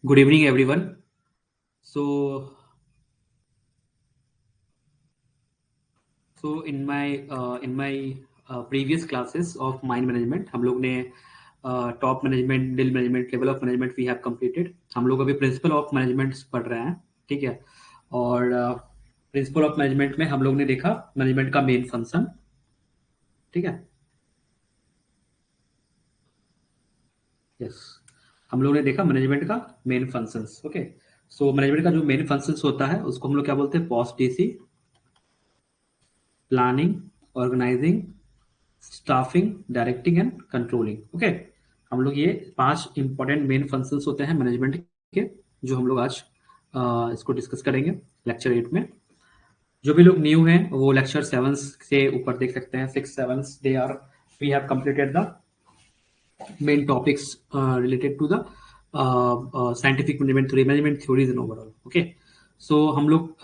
Good evening, everyone. So, in my previous classes of mind management, हम लोग ने top management, middle management, level of management we have completed. हम लोग अभी principle of management पढ़ रहे हैं, ठीक है. और प्रिंसिपल ऑफ मैनेजमेंट में हम लोग ने देखा मैनेजमेंट का मेन फंक्शन, ठीक है. यस, हम लोग ने देखा मैनेजमेंट का main functions. Okay, so management का जो मेन फंक्शंस होता है उसको हम लोग क्या बोलते हैं? POSDC, planning, organizing, staffing, directing and controlling. Okay, हम लोग ये 5 इंपॉर्टेंट मेन फंक्शंस होते हैं मैनेजमेंट के, जो हम लोग आज इसको डिस्कस करेंगे लेक्चर 8 में. जो भी लोग न्यू हैं वो लेक्चर 7 से ऊपर देख सकते हैं. 6, 7 they are, we have completed the main topics related to the scientific management theories and overall. Okay, so हम लोग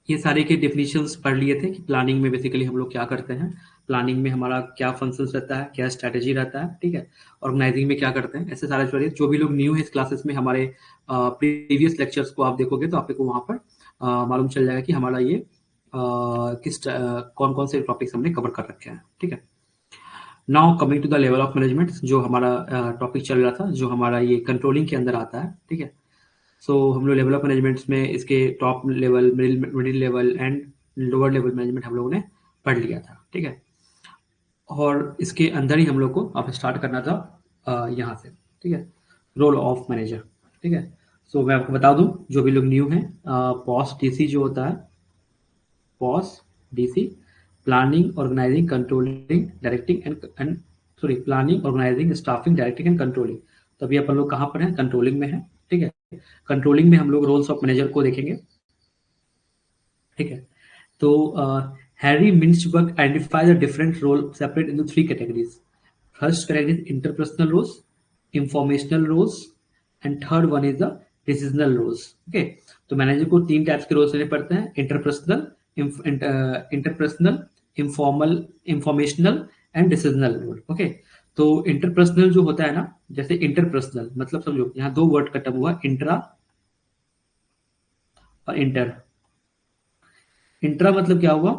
ये सारे के डेफिनेशंस पढ़ लिए थे कि प्लानिंग में बेसिकली हम लोग क्या करते हैं, प्लानिंग में हमारा क्या फंक्शंस रहता है, क्या स्ट्रैटेजी रहता है, ठीक है. ऑर्गेनाइजिंग में क्या करते हैं, ऐसे सारे चीजें. जो भी लोग न्यू है इस क्लासेस में, हमारे प्रीवियस लेक्चर्स को आप देखोगे तो आपको वहां पर मालूम चल जाएगा कि हमारा ये कौन कौन से टॉपिक्स हमने कवर कर रखे हैं, ठीक है. Now coming to the level of management, जो हमारा टॉपिक चल रहा था, जो हमारा ये कंट्रोलिंग के अंदर आता है, ठीक है. सो हम लोग लेवल ऑफ मैनेजमेंट में इसके top level, middle level and lower level management हम लोगों ने पढ़ लिया था, ठीक है. और इसके अंदर ही हम लोग को अब स्टार्ट करना था यहाँ से, ठीक है, रोल ऑफ मैनेजर, ठीक है. सो मैं आपको बता दूं, जो भी लोग न्यू हैं, पॉस डीसी जो होता है, POSDC, planning, organizing, controlling, directing and sorry, planning, organizing, staffing, directing and controlling. तो अभी अपन लोग कहाँ पर हैं? कंट्रोलिंग में है, ठीक है. कंट्रोलिंग में हम लोग रोल्स ऑफ मैनेजर को देखेंगे, ठीक है. तो Harry Mintzberg identify the different role separate into 3 categories. First category is interpersonal roles, informational roles and third one is the decisional roles. Okay, तो मैनेजर को 3 टाइप्स के रोल्स लेने पड़ते हैं: interpersonal, informal, informational and decisional role. Okay, तो interpersonal जो होता है ना, जैसे इंटरपर्सनल मतलब समझो यहाँ 2 वर्ड का टर्म हुआ, इंट्रा और इंटर. इंट्रा मतलब क्या हुआ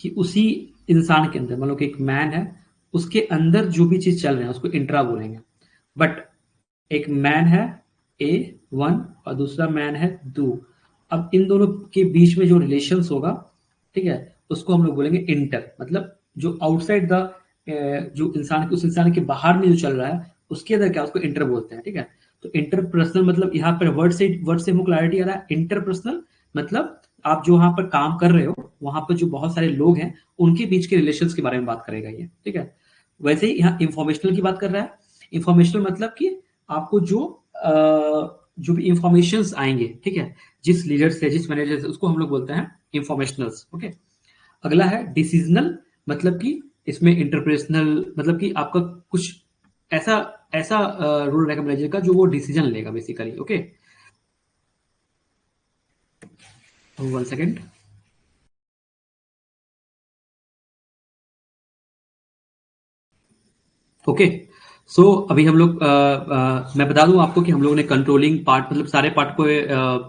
कि उसी इंसान के अंदर, मतलब कि एक मैन है, उसके अंदर जो भी चीज चल रहे हैं उसको इंट्रा बोलेंगे. बट एक मैन है ए वन और दूसरा मैन है दो, अब इन दोनों के बीच में जो रिलेशंस होगा, ठीक है, उसको हम लोग बोलेंगे इंटर. मतलब जो आउटसाइड द, जो इंसान, उस इंसान के बाहर में जो चल रहा है उसके अंदर क्या, उसको इंटर बोलते हैं, ठीक है. तो इंटरपर्सनल मतलब यहाँ पर वर्ड से हमको क्लैरिटी आ रहा है. इंटरपर्सनल मतलब आप जो वहां पर काम कर रहे हो, वहां पर जो बहुत सारे लोग हैं, उनके बीच के रिलेशंस के बारे में बात करेगा ये, ठीक है. वैसे ही यहाँ इंफॉर्मेशनल की बात कर रहा है. इंफॉर्मेशनल मतलब कि आपको जो भी इंफॉर्मेशंस आएंगे, ठीक है, जिस लीडर से, जिस मैनेजर से, उसको हम लोग बोलते हैं इंफॉर्मेशनल्स. ओके, अगला है डिसीजनल, मतलब कि इसमें इंटरपर्सनल मतलब कि आपका कुछ ऐसा ऐसा रोल रहेगा मैनेजर का जो वो डिसीजन लेगा बेसिकली. Okay, 1 second. ओके, सो अभी हम लोग मैं बता दूं आपको कि हम लोगों ने कंट्रोलिंग पार्ट, मतलब सारे पार्ट को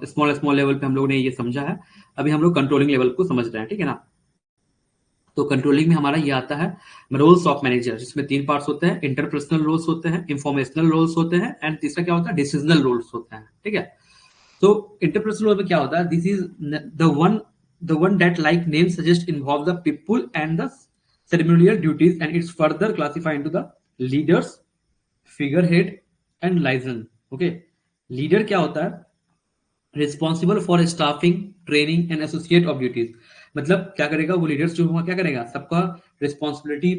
स्मॉल स्मॉल लेवल पे हम लोगों ने ये समझा है. अभी हम लोग कंट्रोलिंग लेवल को समझ रहे हैं, ठीक है ना. तो कंट्रोलिंग में हमारा ये आता है रोल्स ऑफ मैनेजर, जिसमें 3 पार्ट्स होते हैं: इंटरपर्सनल रोल्स होते हैं, इंफॉर्मेशनल रोल्स होते हैं एंड तीसरा क्या होता है? डिसीजनल रोल्स होते हैं, ठीक है. तो इंटरपर्सनल रोल में क्या होता है? This is the one that like name suggest involve the people and the ceremonial duties, and it's further classified into the leaders, figurehead and liaison. Okay, leader क्या होता है? Responsible for staffing, training and associate of duties. मतलब क्या करेगा वो leaders जो होगा, क्या करेगा? सबका रिस्पॉन्सिबिलिटी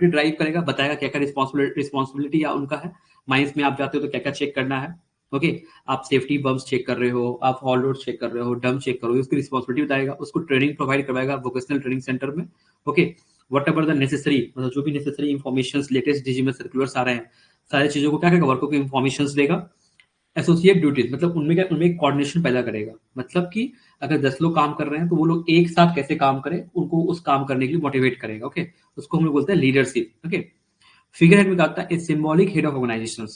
ड्राइव करेगा, बताएगा क्या क्या रिस्पॉन्सिबिलिटी या उनका है. माइंस में आप जाते हो तो क्या क्या चेक करना है. ओके, आप सेफ्टी बम्स चेक कर रहे हो, आप हॉल रोड चेक कर रहे हो, डम चेक करोगे, उसकी रिस्पॉन्सिबिलिटी बताएगा. उसको ट्रेनिंग प्रोवाइड करवाएगा वोकेशनल ट्रेनिंग सेंटर में. Okay, what ever the necessary, मतलब जो भी नेसेसरी इन्फॉर्मेशन, लेटेस्ट डिजी में सर्कुलर्स आ रहे हैं, सारी चीजों को क्या करेगा? वर्कों की इन्फॉर्मेशन देगा. एसोसिएट ड्यूटीज मतलब उनमें क्या, उनमें कोऑर्डिनेशन पैदा करेगा. मतलब कि अगर 10 लोग काम कर रहे हैं तो वो लोग एक साथ कैसे काम करें, उनको उस काम करने के लिए मोटिवेट करेगा. ओके, उसको हम लोग बोलते हैं लीडरशिप. ओके, फिगर हेड में क्या होता है? Symbolic head of organization.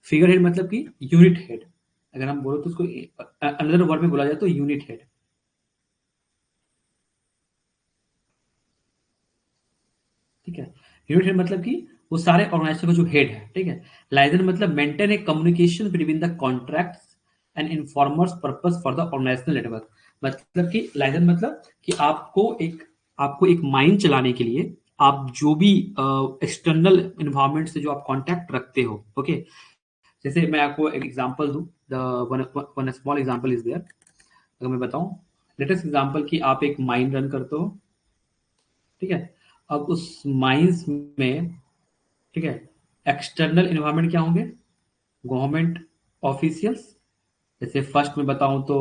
Figure head मतलब कि यूनिट हेड, अगर हम बोलो तो उसको अनदर वर्ड में बोला जाए तो यूनिट हेड। ठीक है, यूनिट हेड मतलब कि वो सारे ऑर्गेनाइजेशन का जो हेड है। ठीक है, लाइजन मतलब maintain a communication between the contracts and informers purpose for the organizational network. मतलब कि लाइजन मतलब कि आपको एक माइन चलाने के लिए आप जो भी एक्सटर्नल इन्वायरमेंट से जो आप कांटेक्ट रखते हो। ओके, जैसे मैं आपको एक एग्जांपल दूं, the one small example is there. अगर मैं बताऊं, लेटेस्ट एग्जांपल कि आप एक माइन रन करते हो। ठीक है, अब उस माइंस में, ठीक है, एक्सटर्नल इन्वायरमेंट क्या होंगे? गवर्नमेंट ऑफिशियल्स, जैसे फर्स्ट में बताऊं तो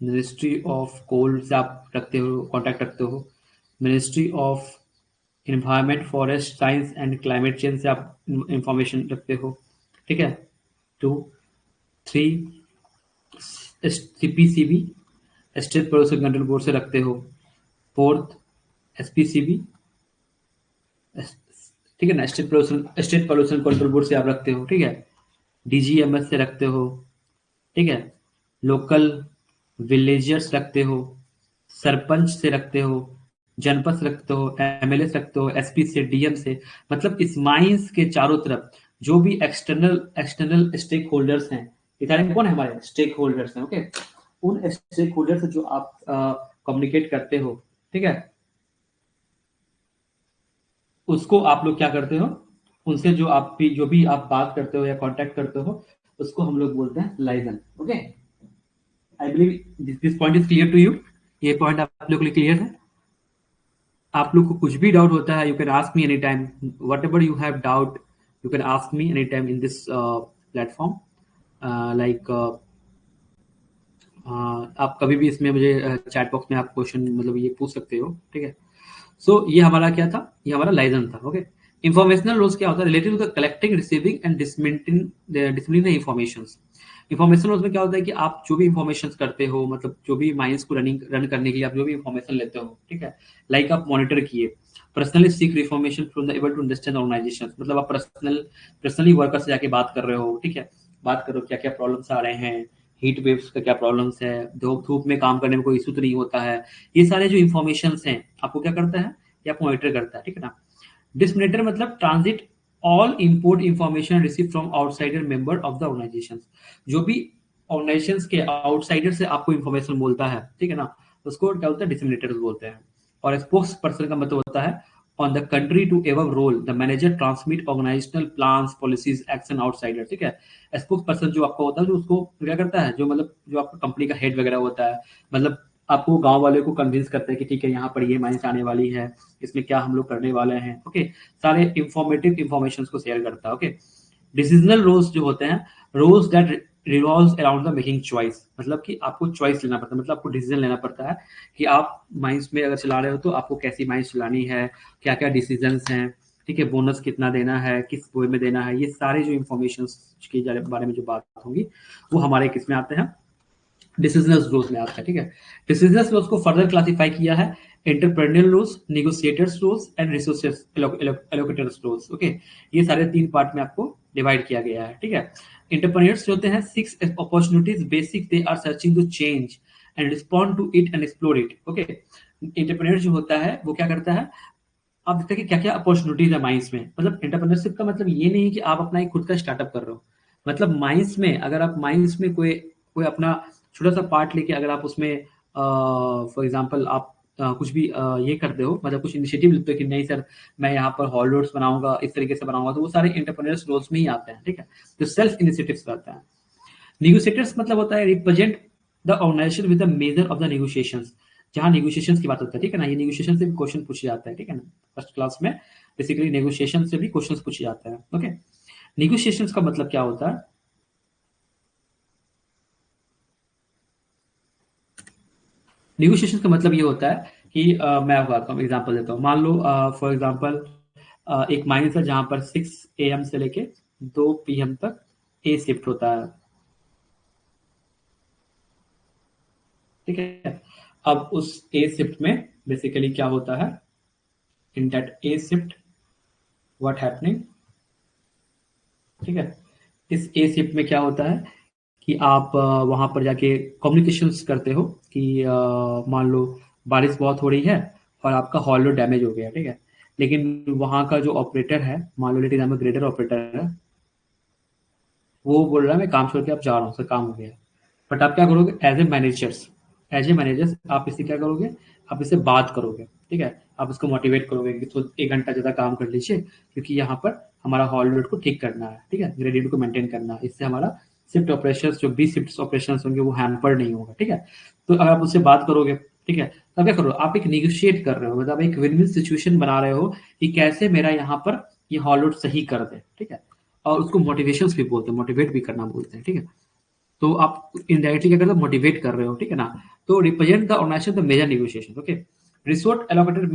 मिनिस्ट्री ऑफ कोल से आप रखते हो, कांटेक्ट रखते हो। Ministry of environment forest science and climate change से आप इंफॉर्मेशन रखते हो। ठीक है, two, three, CPCB, state pollution control board से रखते हो। फोर्थ, एसपीसीबी, ठीक है ना, स्टेट पोल्यूशन कंट्रोल बोर्ड से आप रखते हो। ठीक है, डीजीएमएस से रखते हो। ठीक है, लोकल विलेजर्स रखते हो, सरपंच से रखते हो, जनपद से रखते हो, एमएलए से रखते हो, एसपी से, डीएम से। मतलब इस माइंस के चारों तरफ जो भी एक्सटर्नल एक्सटर्नल स्टेक होल्डर्स हैं, ये सारे कौन है? हमारे स्टेक होल्डर्स हैं। ओके, उन स्टेक होल्डर से जो आप कम्युनिकेट करते हो, ठीक है, उसको आप लोग क्या करते हो? उनसे जो भी आप बात करते हो या कांटेक्ट करते हो, उसको हम लोग बोलते हैं liaison. Okay, I believe this point is clear to you. ये पॉइंट आप लोग के लिए क्लियर है? आप लोग को कुछ भी डाउट होता है, you can ask me any time, what ever you have doubt, you can ask me any time in this platform. Like आप कभी भी इसमें मुझे चैट बॉक्स में आप क्वेश्चन मतलब ये पूछ सकते हो। ठीक है, सो ये हमारा क्या था? ये हमारा लाइजन था। ओके, इंफॉर्मेशनल रोल्स क्या होता है? Related to the collecting, receiving and disseminating the informations. Information roles में क्या होता है कि आप जो भी इंफॉर्मेशन करते हो, मतलब जो भी माइंस को रन करने के लिए आप जो भी इंफॉर्मेशन लेते हो, ठीक है, लाइक आप मॉनिटर किए, personally seek information from the able to understand organization, मतलब आप पर्सनली वर्कर से जाके बात कर रहे हो। ठीक है, बात करो क्या क्या प्रॉब्लम्स आ रहे हैं, हीट वेव्स का क्या प्रॉब्लम्स है, धूप धूप में काम करने में कोई इशू तो नहीं होता है। ये सारे जो इन्फॉर्मेशन हैं आपको क्या करता है? ये आपको मॉनिटर करता है। ठीक है ना। डिसमिनेटर मतलब transit all import information receive from outsider member of the organization. जो भी ऑर्गेनाइजेशन के आउटसाइडर से आपको इंफॉर्मेशन बोलता है, ठीक है ना, उसको क्या बोलते हैं? डिसमिनेटर्स बोलते हैं। और स्पोक्स पर्सन का मतलब होता है on the country to ever role the manager transmit organizational plans policies action outsider. ठीक है, स्पोक्स पर्सन जो आपका होता है, जो उसको क्या करता है, जो मतलब जो आपका कंपनी का हेड वगैरह होता है, मतलब आपको गांव वाले को कन्विंस करते हैं कि ठीक है, यहाँ पर ये माइंस आने वाली है, इसमें क्या हम लोग करने वाले हैं। ओके, सारे इंफॉर्मेटिव इंफॉर्मेशन को शेयर करता है। ओके, डिसीजनल रोल्स जो होते हैं, roles that revolves around the making choice, मतलब कि आपको चॉइस लेना पड़ता है, मतलब आपको डिसीजन लेना पड़ता है कि आप माइंस में अगर चला रहे हो तो आपको कैसी माइंस चलानी है, क्या क्या डिसीजंस हैं। ठीक है, बोनस कितना देना है, किस वे में देना है, ये सारे जो इंफॉर्मेशन के बारे में जो बात होंगी वो हमारे किस में आते हैं? डिसीजनल रोल्स में आता है। ठीक है, डिसीजनल रोल्स को फर्दर क्लासिफाई किया है entrepreneurial roles, negotiators roles and resources allocators roles. Okay, ये सारे 3 पार्ट में आपको डिवाइड किया गया है। ठीक है, एंटरप्रेन्योर्स जो होते हैं, 6 opportunities basic they are searching to change and respond to it and explore it. Okay, entrepreneur जो होता है वो क्या करता है? आप देखते हैं कि क्या क्या अपॉर्चुनिटीज है माइंस में। मतलब एंटरप्रेन्योरशिप का मतलब ये नहीं है कि आप अपना एक खुद का स्टार्टअप कर रहे हो। मतलब माइंस में, अगर आप माइंस में कोई कोई अपना छोटा सा पार्ट लेके अगर आप उसमें फॉर एग्जांपल आप कुछ भी ये करते हो, मतलब कुछ इनिशिएटिव लेते हो कि नहीं सर मैं यहाँ पर हॉल रोड्स बनाऊंगा, इस तरीके से बनाऊंगा, तो वो सारे एंटरप्रेन्योर्स रोल्स में ही आते हैं। ठीक है, तो सेल्फ इनिशिएटिव्स रहता है। नेगोशिएटर्स मतलब होता है represent the organization with the major of the negotiations, जहां नेगोशिएशंस की बात होता है। ठीक है ना, ये नेगोशिएशन से भी क्वेश्चन पूछे जाता है। ठीक है ना, फर्स्ट क्लास में बेसिकली नेगोशिएशन से भी क्वेश्चन पूछे जाते हैं। ओके, नेगोशिएशंस का मतलब क्या होता है? नेगोशिएशन का मतलब ये होता है कि मैं आपको आता हूँ एग्जांपल देता हूँ। मान लो फॉर एग्जांपल एक माइंस है जहां पर 6 AM से लेके 2 PM तक ए शिफ्ट होता है। ठीक है, अब उस ए शिफ्ट में बेसिकली क्या होता है? In that A shift what happening, ठीक है, इस ए शिफ्ट में क्या होता है कि आप वहाँ पर जाके कम्युनिकेशंस करते हो कि मान लो बारिश बहुत हो रही है और आपका हॉल लोड डैमेज हो गया, ठीक है। लेकिन वहाँ का जो ऑपरेटर है, मान लो लेट नाम ग्रेडर ऑपरेटर है, वो बोल रहा है मैं काम छोड़ के अब जा रहा हूँ, उसका काम हो गया। बट आप क्या करोगे एज ए मैनेजर्स आप इससे क्या करोगे, आप इससे बात करोगे, ठीक है। आप उसको मोटिवेट करोगे कि तो 1 घंटा ज़्यादा काम कर लीजिए, क्योंकि यहाँ पर हमारा हॉल लोड को ठीक करना है, ठीक है, ग्रेडियंट को मेंटेन करना है। इससे हमारा शिफ्ट ऑपरेशन जो भी शिफ्ट ऑपरेशन होंगे वो हैम्पर नहीं होगा, ठीक है। तो अगर आप उससे बात करोगे, ठीक है, तो क्या करो, आप एक निगोशिएट कर रहे हो, मतलब एक विन विन सिचुएशन बना रहे हो कि कैसे मेरा यहाँ पर ये हॉल लोड सही कर दे, ठीक है। और उसको मोटिवेशंस भी बोलते हैं, मोटिवेट भी करना बोलते हैं, ठीक है। तो आप इनडायरेक्टली क्या कर रहे हो, मोटिवेट कर रहे हो, ठीक है ना। तो represent the organization the major negotiation, okay. Resort allocated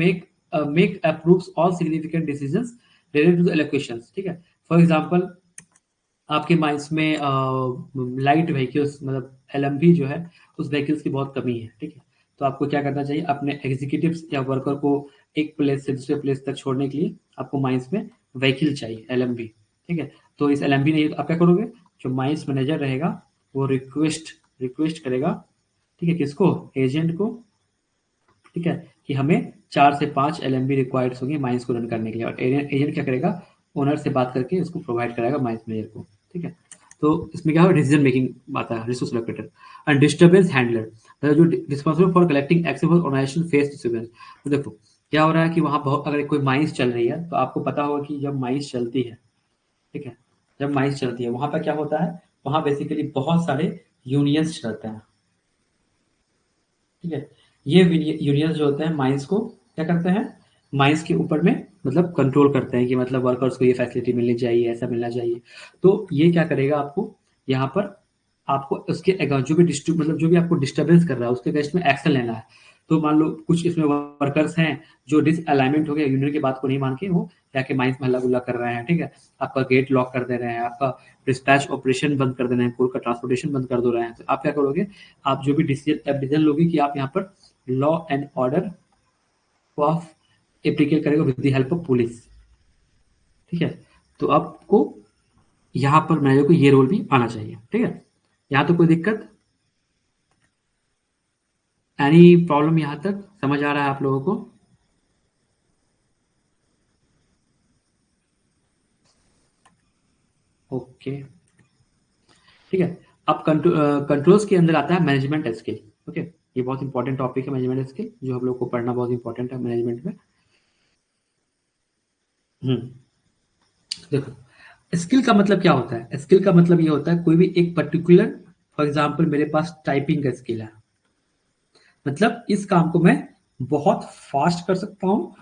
make approves all significant decisions related to the allocations, ठीक है। फॉर एग्जांपल आपके माइंस में लाइट व्हीकल्स मतलब एलएमवी जो है उस व्हीकल्स की बहुत कमी है, ठीक है। तो आपको क्या करना चाहिए, अपने एग्जीक्यूटिव्स या वर्कर को एक प्लेस से दूसरे प्लेस तक छोड़ने के लिए आपको माइंस में व्हीकल चाहिए, एलएमवी, ठीक है। तो इस एलएमवी नहीं, आप क्या करोगे, जो माइंस मैनेजर रहेगा वो रिक्वेस्ट करेगा, ठीक है, किसको, एजेंट को, ठीक है, कि हमें 4 से 5 एलएमबी रिक्वायर्ड होंगे माइंस को रन करने के लिए। और एजेंट क्या करेगा, ओनर से बात करके उसको प्रोवाइड कराएगा माइंस मैनेजर को, ठीक है। तो इसमें क्या होगा, डिसीजन मेकिंग आता है, resource locator and disturbance handler, मतलब जो responsible for collecting access organization face disturbance. तो देखो क्या हो रहा है कि वहाँ बहुत, अगर कोई माइंस चल रही है तो आपको पता होगा कि जब माइंस चलती है, ठीक है, जब माइंस चलती है वहाँ पर क्या होता है, वहाँ बेसिकली बहुत सारे यूनियंस चलते हैं, ठीक है। ये यूनियंस जो होते हैं माइंस को क्या करते हैं, माइंस के ऊपर में मतलब कंट्रोल करते हैं कि मतलब वर्कर्स को ये फैसिलिटी मिलनी चाहिए, ऐसा मिलना चाहिए। तो ये क्या करेगा आपको, यहाँ पर आपको उसके जो भी मतलब जो भी आपको डिस्टर्बेंस कर रहा है उसके अगेंस्ट में एक्शन लेना है। तो मान लो कुछ इसमें वर्कर्स हैं जो डिसअलाइनमेंट हो गया, यूनियन की बात को नहीं मान के वो जाके माइंस में हल्ला गुल्ला कर रहे हैं, ठीक है। आपका गेट लॉक कर दे रहे हैं, आपका डिस्पैच ऑपरेशन बंद कर दे रहे हैं, कोल का ट्रांसपोर्टेशन बंद कर दे रहे हैं। तो आप क्या करोगे, आप जो भी डिसीजन लोगे कि आप यहाँ पर लॉ एंड ऑर्डर को आप एप्लीकेट करेगा with the help of police, ठीक है। तो आपको यहाँ पर मैनेजर को ये रोल भी आना चाहिए, ठीक है। यहाँ तो कोई दिक्कत, एनी प्रॉब्लम यहाँ तक समझ आ रहा है आप लोगों को? ओके, ठीक है। अब कंट्रोल्स के अंदर आता है मैनेजमेंट स्किल, ओके। ये बहुत इंपॉर्टेंट टॉपिक है मैनेजमेंट स्किल, जो हम लोग को पढ़ना बहुत इंपॉर्टेंट है मैनेजमेंट में। हम्म, देखो स्किल का मतलब क्या होता है, स्किल का मतलब ये होता है कोई भी एक पर्टिकुलर, फॉर एग्जांपल मेरे पास टाइपिंग का स्किल है, मतलब इस काम को मैं बहुत फास्ट कर सकता हूँ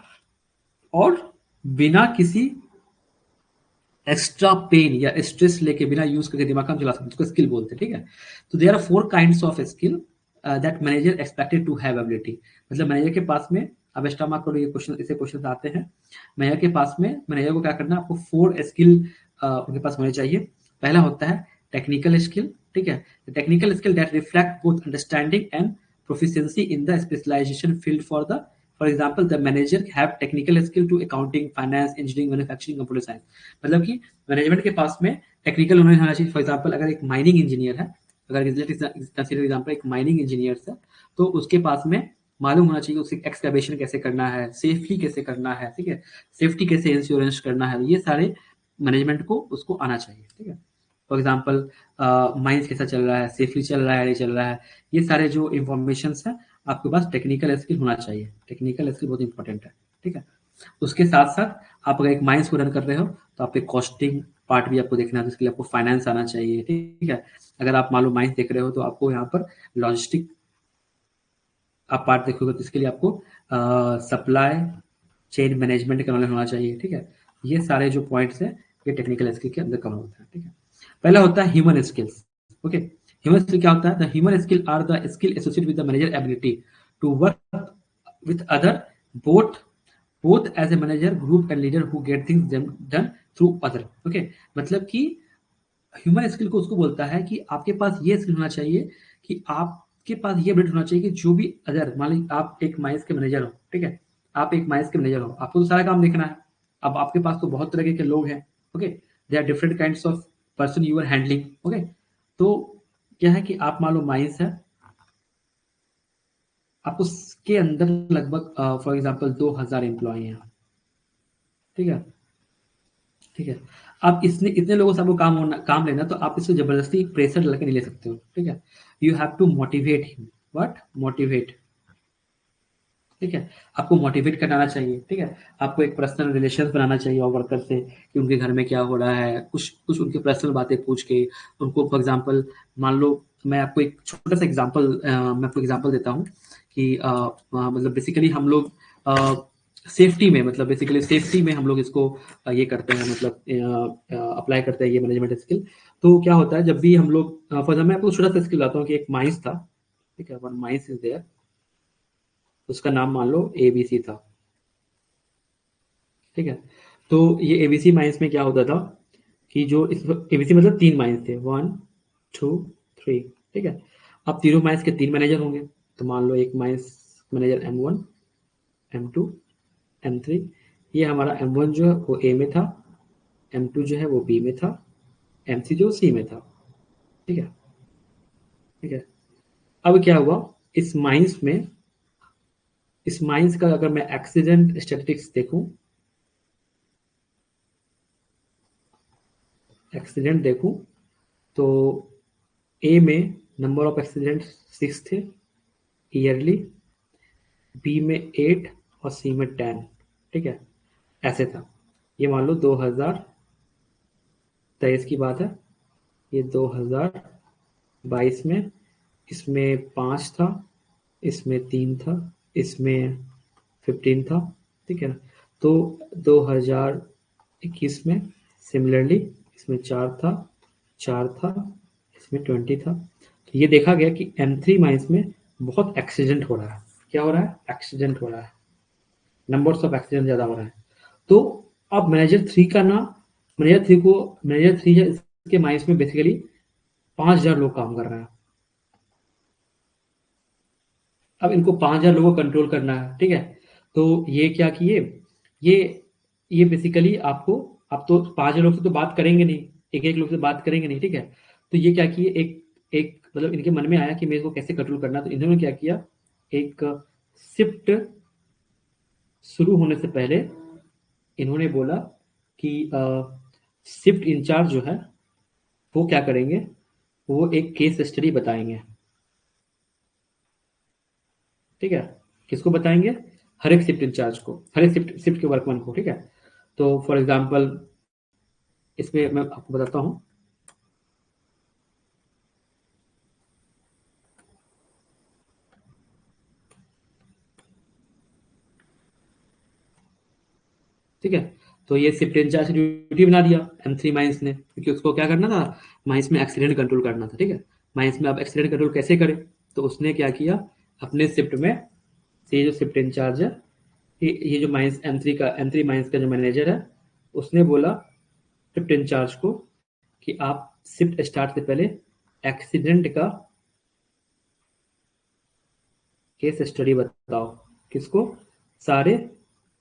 और बिना किसी एक्स्ट्रा पेन या स्ट्रेस लेके बिना यूज करके दिमाग काम चला सकते हैं, उसको स्किल बोलते हैं, ठीक है। तो there are 4 kinds of skill that manager expected to have ability, मतलब मैनेजर के पास में, अब एक्स्ट्रा मार्क करो, ये क्वेश्चन ऐसे क्वेश्चन आते हैं। मैनेजर के पास में, मैनेजर को क्या करना है, आपको 4 स्किल उनके पास होने चाहिए। पहला होता है टेक्निकल स्किल, ठीक है। Technical skill that reflect both understanding and proficiency in the specialization field for example the manager have technical skill to accounting, finance, engineering, manufacturing, computer science. मतलब कि मैनेजमेंट के पास में टेक्निकल नॉलेज होना चाहिए। For example अगर एक mining engineer है, अगर कंसीडर एग्जांपल एक माइनिंग इंजीनियर है, तो उसके पास में मालूम होना चाहिए उसे एक्सकवेशन कैसे करना है, सेफली कैसे करना है, ठीक है, सेफ्टी कैसे इंश्योरेंस करना है, ये सारे मैनेजमेंट को उसको आना चाहिए, ठीक है। फॉर एग्जांपल माइंस कैसा चल रहा है, सेफली चल रहा है नहीं चल रहा है, ये सारे जो इंफॉर्मेशन है आपके पास टेक्निकल स्किल होना चाहिए। टेक्निकल स्किल बहुत इंपॉर्टेंट है, ठीक है। उसके साथ साथ आप अगर एक माइंस को रन कर रहे हो तो आपके कॉस्टिंग पार्ट भी आपको देखना है, तो इसके लिए आपको फाइनेंस आना चाहिए, ठीक है। अगर आप मान लो माइंस देख रहे हो तो आपको यहाँ पर लॉजिस्टिक आप पार्ट देखोगे तो इसके लिए आपको सप्लाई चेन मैनेजमेंट का नॉलेज होना चाहिए, ठीक है। ये सारे जो पॉइंट्स हैं ये टेक्निकल स्किल के अंदर कवर होता है, ठीक है। पहला होता है human skills, okay. Human skill क्या होता है, the human skill are the skill associated with the manager ability to work with other, both as a manager, group and leader who get things done through other, okay. मतलब कि human skill को उसको बोलता है कि आपके पास ये skill होना चाहिए कि आपके पास ये एबिलिटी होना चाहिए कि जो भी अदर, मान लीजिए आप एक माइंस के मैनेजर हो, ठीक है, आप एक माइंस के मैनेजर हो, आपको तो सारा काम देखना है। अब आपके पास तो बहुत तरह के लोग हैं, okay, they are different kinds of person you are handling. Okay, तो क्या है कि आप मान लो माइंस है, आप उसके अंदर लगभग फॉर एग्जांपल 2000 एम्प्लॉय हैं, ठीक है, ठीक है। आप इसने इतने लोगों से आपको काम लेना, तो आप इसको जबरदस्ती प्रेशर लगा के नहीं ले सकते हो, ठीक है। You have to motivate him, what motivate, ठीक है। आपको मोटिवेट कराना चाहिए, ठीक है। आपको एक पर्सनल रिलेशन बनाना चाहिए और वर्कर से कि उनके घर में क्या हो रहा है, कुछ कुछ उनकी पर्सनल बातें पूछ के उनको, फॉर एग्जांपल मान लो, मैं आपको एक छोटा सा एग्जांपल मैं आपको एग्जांपल देता हूँ कि मतलब बेसिकली हम लोग सेफ्टी में, मतलब बेसिकली सेफ्टी में हम लोग इसको ये करते हैं, मतलब अप्लाई करते हैं ये मैनेजमेंट स्किल। तो क्या होता है जब भी हम लोग फॉर एग्जाम्पल मैं आपको छोटा सा स्किल बताता हूँ कि एक माइंस था, ठीक है, वन माइंस इज देयर, उसका नाम मान लो एबीसी था, ठीक है। तो ये एबीसी माइंस में क्या होता था कि जो इस एबीसी मतलब 3 माइंस थे, 1 2 3, ठीक है। अब तीनों माइंस के 3 मैनेजर होंगे, तो मान लो एक mines manager M1, M2, M3। ये हमारा M1 जो है वो ए में था, M2 जो है वो बी में था, MC जो सी में था, ठीक है, ठीक है। अब क्या हुआ इस माइंस में, इस माइंस का अगर मैं एक्सीडेंट स्टैटिस्टिक्स देखूं, एक्सीडेंट देखूं, तो ए में नंबर ऑफ एक्सीडेंट 6 थे ईयरली, बी में 8 और सी में 10, ठीक है, ऐसे था। ये मान लो 2023 की बात है, ये 2022 में, इसमें 5 था, इसमें 3 था, इसमें 15 था, ठीक है ना। तो 2021 में सिमिलरली इसमें 4 था, 4 था, इसमें 20 था। तो ये देखा गया कि M3 माइंस में बहुत एक्सीडेंट हो रहा है। क्या हो रहा है? एक्सीडेंट हो रहा है, नंबर्स ऑफ एक्सीडेंट ज़्यादा हो रहा है। तो अब मैनेजर 3 का ना, मैनेजर 3 है, इसके माइंस में बेसिकली 5000 लोग काम कर रहे हैं। अब इनको 5000 लोगों को कंट्रोल करना है, ठीक है। तो ये क्या किए, ये ये बेसिकली आपको, आप तो 5000 लोग से तो बात करेंगे नहीं, एक एक लोग से बात करेंगे नहीं, ठीक है। तो ये क्या किए, एक एक मतलब इनके मन में आया कि मेरे को कैसे कंट्रोल करना है, तो इन्होंने क्या किया, एक शिफ्ट शुरू होने से पहले इन्होंने बोला कि शिफ्ट इंचार्ज जो है वो क्या करेंगे, वो एक केस स्टडी बताएंगे, ठीक है। किसको बताएंगे? हर एक शिफ्ट इंचार्ज को, हर एक शिफ्ट शिफ्ट के वर्कमैन को, ठीक है। तो फॉर एग्जांपल इसमें मैं आपको बताता हूँ, ठीक है। तो ये शिफ्ट इंचार्ज ड्यूटी बना दिया M3 माइंस ने, क्योंकि उसको क्या करना था, माइंस में एक्सीडेंट कंट्रोल करना था, ठीक है। माइंस में अब एक्सीडेंट कंट्रोल कैसे करे, तो उसने क्या किया, अपने शिफ्ट में ये जो शिफ्ट इंचार्ज है, ये जो माइंस M3 माइंस का जो मैनेजर है, उसने बोला शिफ्ट इंचार्ज को कि आप शिफ्ट स्टार्ट से पहले एक्सीडेंट का केस स्टडी बताओ। किसको? सारे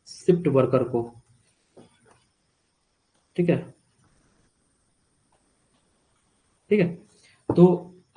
शिफ्ट वर्कर को, ठीक है, ठीक है। तो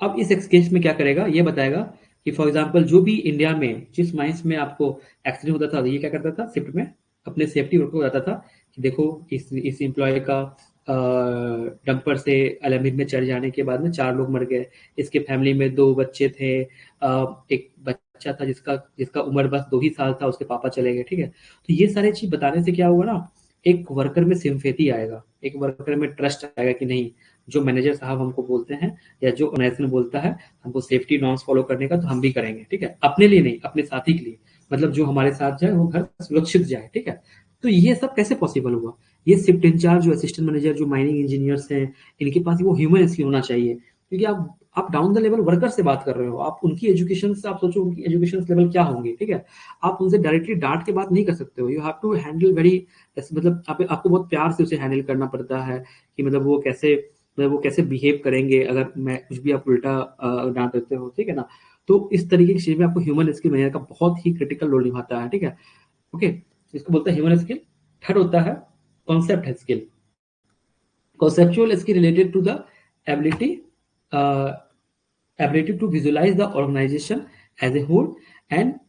अब इस केस में क्या करेगा, ये बताएगा कि फॉर एग्जांपल जो भी इंडिया में जिस माइंस में आपको एक्सीडेंट होता था, तो ये क्या करता था शिफ्ट में, अपने सेफ्टी वर्क को बताता था कि देखो इस एम्प्लॉय का डंपर से एलेमिन में चढ़ जाने के बाद में 4 लोग मर गए, इसके फैमिली में 2 बच्चे थे, एक बच्चा था जिसका जिसका उम्र बस 2 ही साल था, उसके पापा चले गए, ठीक है। तो ये सारी चीज बताने से क्या होगा ना, एक वर्कर में सिंपैथी आएगा, एक वर्कर में ट्रस्ट आएगा कि नहीं, जो मैनेजर साहब हमको बोलते हैं या जो ऑर्गेनाइजेशन बोलता है हमको सेफ्टी नॉर्म्स फॉलो करने का, तो हम भी करेंगे, ठीक है। अपने लिए नहीं, अपने साथी के लिए, मतलब जो हमारे साथ जाए वो घर सुरक्षित जाए, ठीक है। तो ये सब कैसे पॉसिबल हुआ? ये शिफ्ट इंचार्ज, जो असिस्टेंट मैनेजर, जो माइनिंग इंजीनियर्स हैं, इनके पास वो ह्यूमन स्किल होना चाहिए, क्योंकि आप डाउन द लेवल वर्कर से बात कर रहे हो, आप उनकी एजुकेशन से, आप सोचो उनकी एजुकेशन लेवल क्या होंगे, ठीक है। आप उनसे डायरेक्टली डांट के बात नहीं कर सकते हो, you have to handle very, मतलब आपको बहुत प्यार से उसे हैंडल करना पड़ता है कि मतलब वो कैसे बिहेव करेंगे अगर मैं कुछ भी आप उल्टा डांट देते हो, ठीक है ना। तो इस तरीके की चीज में आपको ह्यूमन स्किल मैनेजर का बहुत ही क्रिटिकल रोल निभाता है, ठीक है। ओके, इसको बोलते हैं ह्यूमन स्किल। थर्ड होता है concept skill. Conceptual skill related to the ability uh, ability to visualize the organization as a whole, and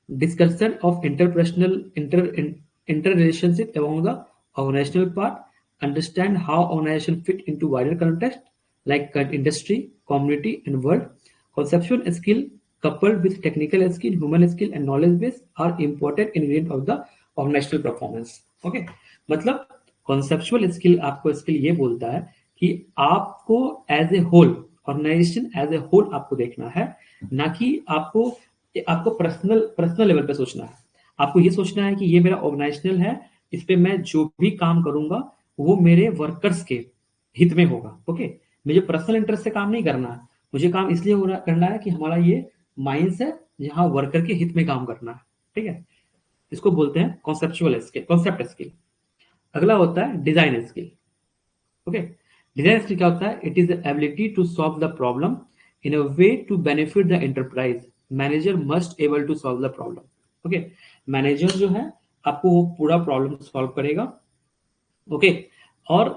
discussion of interrelationship among the organizational part, understand how organization fit into wider context like industry, community, and world. Conceptual skill coupled with technical skill, human skill, and knowledge base are important ingredient of the organizational performance. Okay, मतलब conceptual skill आपको skill ये बोलता है कि आपको as a whole organization as a whole आपको देखना है, ना कि आपको पर्सनल लेवल पे सोचना है। आपको ये सोचना है कि ये मेरा ऑर्गेनाइजेशनल है, इस पे मैं जो भी काम करूंगा वो मेरे वर्कर्स के हित में होगा। ओके, मुझे पर्सनल इंटरेस्ट से काम नहीं करना है, मुझे काम इसलिए करना है कि हमारा ये माइंस है जहां वर्कर के हित में काम करना है। ठीक है, इसको बोलते हैं कॉन्सेप्चुअल स्किल, कॉन्सेप्ट स्किल। अगला होता है design skill. Okay, design skill क्या होता है? It is the ability to solve the problem in a way to benefit the enterprise. Manager must able to solve the problem. Okay, manager जो है आपको वो पूरा प्रॉब्लम सॉल्व करेगा। Okay, और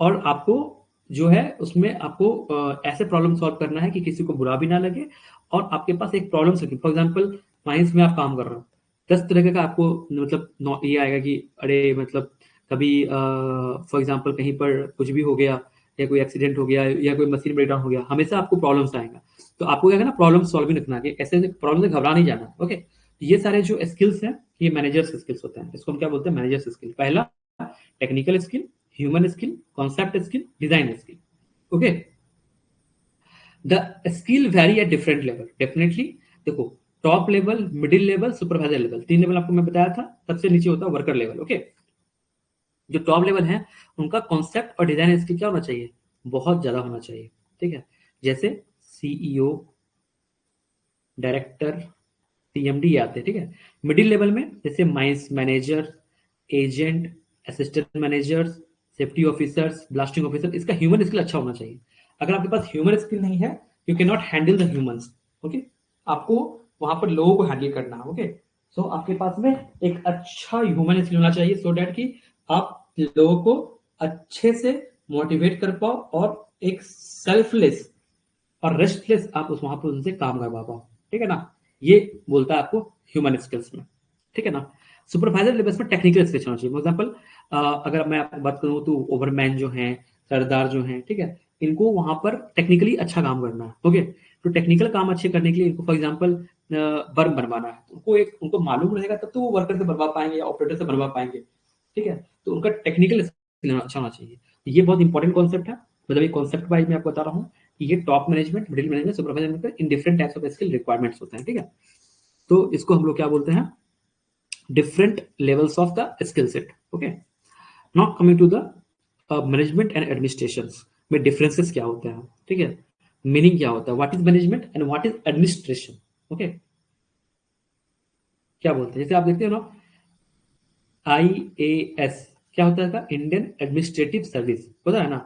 आपको जो है उसमें आपको ऐसे प्रॉब्लम सॉल्व करना है कि किसी को बुरा भी ना लगे, और आपके पास एक प्रॉब्लम सके। फॉर एग्जांपल माइंस में आप काम कर रहे हो, 10 तरह का आपको मतलब ये आएगा कि अरे मतलब कभी फॉर एग्जांपल कहीं पर कुछ भी हो गया, या कोई एक्सीडेंट हो गया, या कोई मशीन ब्रेकडाउन हो गया, हमेशा आपको प्रॉब्लम्स आएगा। तो आपको क्या करना, प्रॉब्लम सॉल्विंग रखना कि ऐसे प्रॉब्लम से घबरा नहीं जाना। ओके, ये सारे जो स्किल्स हैं ये मैनेजर्स स्किल्स होते हैं। इसको हम क्या बोलते हैं? Managers skill. पहला technical skill, human skill, concept skill, design skill. Okay, the skill vary at different level. Definitely देखो, top level, middle level, supervisor level, 3 level आपको मैं बताया था। सबसे नीचे होता है वर्कर लेवल। ओके, जो टॉप लेवल है उनका कॉन्सेप्ट और डिजाइन स्किल क्या होना चाहिए? बहुत ज्यादा होना चाहिए। ठीक है, जैसे सीईओ, डायरेक्टर, सीएमडी आते हैं। ठीक है, मिडिल लेवल में जैसे mines manager, agent, assistant managers, safety officers, blasting officer, इसका ह्यूमन स्किल अच्छा होना चाहिए। अगर आपके पास ह्यूमन स्किल नहीं है, you can not handle the humans. Okay, आपको वहां पर लोगों को हैंडल करना है। ओके, सो आपके पास में एक अच्छा ह्यूमन स्किल होना चाहिए, सो डैट कि आप लोगों को अच्छे से मोटिवेट कर पाओ, और एक सेल्फलेस और रेस्टलेस आप उस वहां पर उनसे काम करवा पाओ। ठीक है ना, ये बोलता है आपको ह्यूमन स्किल्स में। ठीक है ना, सुपरवाइजर लेवल में टेक्निकल स्किल्स होना चाहिए। फॉर एग्जाम्पल अगर मैं आपको बात करूं तो ओवरमैन जो हैं, सरदार जो हैं, ठीक है, इनको वहां पर टेक्निकली अच्छा काम करना है। ओके, तो टेक्निकल काम अच्छे करने के लिए इनको फॉर एग्जाम्पल बर्म बनवाना है, उनको मालूम रहेगा तब तो वो वर्कर से बनवा पाएंगे या ऑपरेटर से बनवा पाएंगे। ठीक है, तो उनका टेक्निकल स्किल अच्छा होना चाहिए। ये बहुत इंपॉर्टेंट कॉन्सेप्ट है। मतलब ये कॉन्सेप्ट वाइज मैं आपको बता रहा हूँ कि ये top management, middle management, supervisor in different types of skill requirements होते हैं। ठीक है, तो इसको हम लोग क्या बोलते हैं? Different levels of the skill set. Okay, now coming to the management and administration में डिफरेंसेस क्या होते हैं। ठीक है, मीनिंग क्या होता है, what is management and what is administration. Okay, क्या बोलते हैं? जैसे आप देखते हो ना, IAS क्या होता है? इंडियन एडमिनिस्ट्रेटिव सर्विस होता है ना।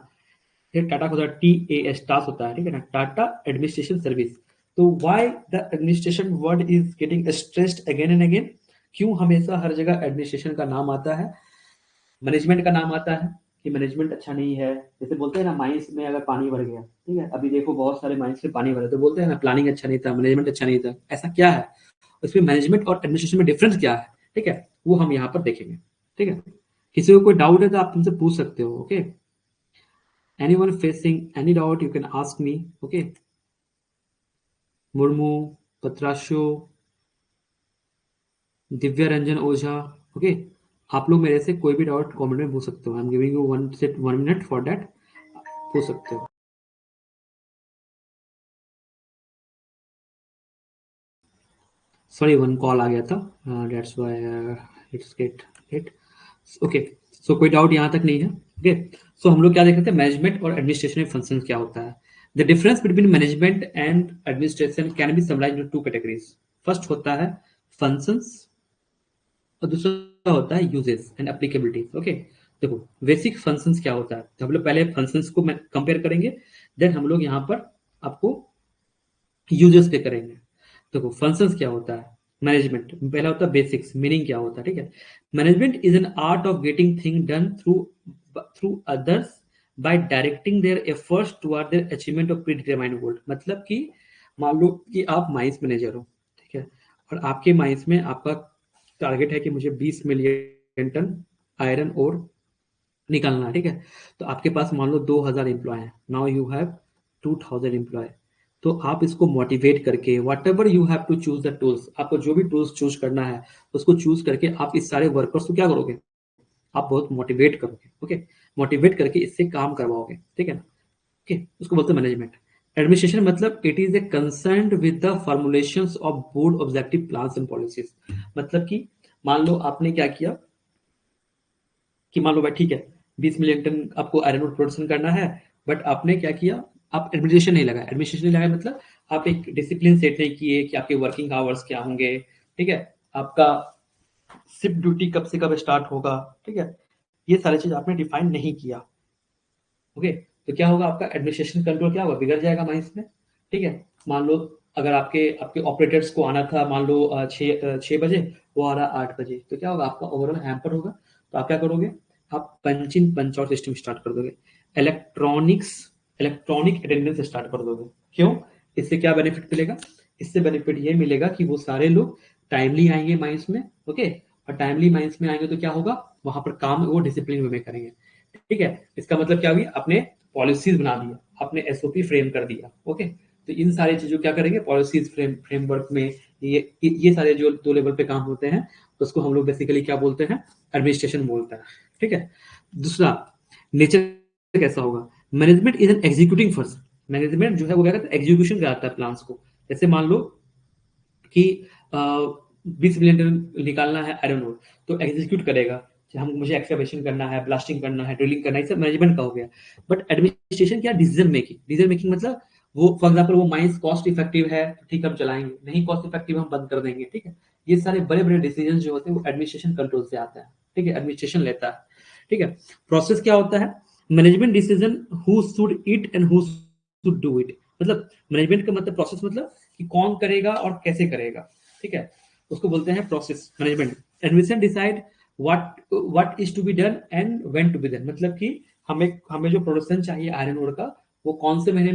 फिर टाटा होता है TAS, टास होता है। ठीक है ना, टाटा एडमिनिस्ट्रेशन सर्विस। तो why the administration word is getting stressed again and again? क्यों हमेशा हर जगह एडमिनिस्ट्रेशन का नाम आता है, मैनेजमेंट का नाम आता है कि मैनेजमेंट अच्छा नहीं है? जैसे बोलते हैं ना, माइंस में अगर पानी भर गया, ठीक है, अभी देखो बहुत सारे माइंस में पानी भरा, तो बोलते हैं ना प्लानिंग अच्छा नहीं था, मैनेजमेंट अच्छा नहीं था। ऐसा क्या है उसमें? मैनेजमेंट और एडमिनिस्ट्रेशन में डिफरेंस क्या है? ठीक है, वो हम यहाँ पर देखेंगे। ठीक है, किसी को कोई डाउट है तो आप तुमसे पूछ सकते हो। Okay, anyone facing any doubt you can ask me. Okay, Murmu, Patrashu, Divya Ranjan Ojha. Okay, आप लोग मेरे से कोई भी डाउट कमेंट में पूछ सकते हो। I am giving you 1 minute for that, पूछ सकते हो। सॉरी, वन कॉल आ गया था, that's why it's get hit. Okay, so कोई डाउट यहाँ तक नहीं है। ओके, सो हम लोग क्या देख रहे थे? मैनेजमेंट और एडमिनिस्ट्रेशन में फंक्शन क्या होता है। The difference between management and administration can be summarised in 2 categories. First होता है फंक्शंस, और दूसरा होता है यूजेस एंड एप्लीकेबिलिटी। ओके, देखो बेसिक फंक्शंस क्या होता है, तो हम लोग पहले फंक्शंस को कंपेयर करेंगे, देन हम लोग यहाँ पर आपको यूजेस पे करेंगे। देखो फंक्शंस क्या होता है, मैनेजमेंट पहला होता है बेसिक्स, मीनिंग क्या होता है। ठीक है, management is an art of getting thing done through through others by directing their efforts toward the achievement of predetermined goal। मतलब कि मान लो कि आप माइंस मैनेजर हो, ठीक है, और आपके माइंस में आपका टारगेट है कि मुझे 20 मिलियन टन आयरन ओर निकालना है, ठीक है। तो आपके पास मान लो 2000 एम्प्लॉय हैं, नाउ यू हैव 2000 एम्प्लॉय। तो आप इसको मोटिवेट करके whatever you have to choose the tools, आपको जो भी टूल्स चूज करना है उसको चूज करके आप इस सारे वर्कर्स को क्या करोगे, आप बहुत मोटिवेट करोगे, ओके, मोटिवेट करके इससे काम करवाओगे, ठीक है ना, ओके। उसको बोलते हैं मैनेजमेंट। एडमिनिस्ट्रेशन मतलब it is a concern with the formulations of board objective plans and policies. मतलब कि मान लो आपने क्या किया कि मान लो भाई ठीक है 20 मिलियन टन आपको आयरन ओर प्रोडक्शन करना है, बट आपने क्या किया, आप एडमिनिस्ट्रेशन नहीं लगाया। एडमिनिस्ट्रेशन नहीं लगाया मतलब आप एक डिसिप्लिन सेट नहीं किए कि आपके वर्किंग आवर्स क्या होंगे, ठीक है, आपका शिफ्ट ड्यूटी कब से कब स्टार्ट होगा, ठीक है, ये सारी चीज आपने डिफाइन नहीं किया, ओके। तो क्या होगा, आपका एडमिनिस्ट्रेशन कंट्रोल क्या होगा, बिगड़ जाएगा माइंस में, ठीक है। मान लो अगर आपके आपके ऑपरेटर्स को आना था मान लो 6 बजे, वो आ रहा 8 बजे, तो क्या होगा, आपका ओवरऑल हैम्पर होगा। तो आप क्या करोगे, आप पंच इन पंच आउट सिस्टम स्टार्ट कर दोगे, इलेक्ट्रॉनिक्स इलेक्ट्रॉनिक अटेंडेंस स्टार्ट कर दोगे। क्यों, इससे क्या बेनिफिट मिलेगा, इससे बेनिफिट ये मिलेगा कि वो सारे लोग टाइमली आएंगे माइंस में, ओके, और टाइमली माइंस में आएंगे तो क्या होगा, वहां पर काम वो डिसिप्लिन वे में करेंगे, ठीक है। इसका मतलब क्या हुई, आपने पॉलिसीज बना दिया, आपने एसओपी फ्रेम कर दिया, ओके। तो इन सारी चीजों क्या करेंगे, पॉलिसीज फ्रेमवर्क में ये सारे जो 2 लेवल पे काम होते हैं, तो उसको हम लोग बेसिकली क्या बोलते हैं, एडमिनिस्ट्रेशन बोलते हैं, ठीक है। दूसरा, नेचर कैसा होगा, management is an executing force. Management जो है वो क्या करता है, एग्जीक्यूशन कराता है प्लान्स को। जैसे मान लो कि 20 मिलियन टन निकालना है आयरन ओर, तो एग्जीक्यूट करेगा कि हम मुझे एक्सकवेशन करना है, ब्लास्टिंग करना है, ड्रिलिंग करना है, सब मैनेजमेंट का हो गया। बट एडमिनिस्ट्रेशन क्या, डिसीजन मेकिंग। डिसीजन मेकिंग मतलब वो फॉर एग्जाम्पल वो माइंस कॉस्ट इफेक्टिव है, ठीक हम चलाएंगे, नहीं कॉस्ट इफेक्टिव हम बंद कर देंगे, ठीक है। ये सारे बड़े बड़े डिसीजन जो होते हैं वो एडमिनिस्ट्रेशन कंट्रोल से आते हैं, ठीक है, एडमिनिस्ट्रेशन लेता है, ठीक है। प्रोसेस क्या होता है, management decision who should it and who should do it. मतलब मैनेजमेंट का मतलब प्रोसेस मतलब कि कौन करेगा और कैसे करेगा, ठीक है, उसको बोलते हैं process management. Admission decide what is to be done and when to be done. मतलब कि हमें हमें जो प्रोडक्शन चाहिए आयरन ओर का, वो कौन से महीने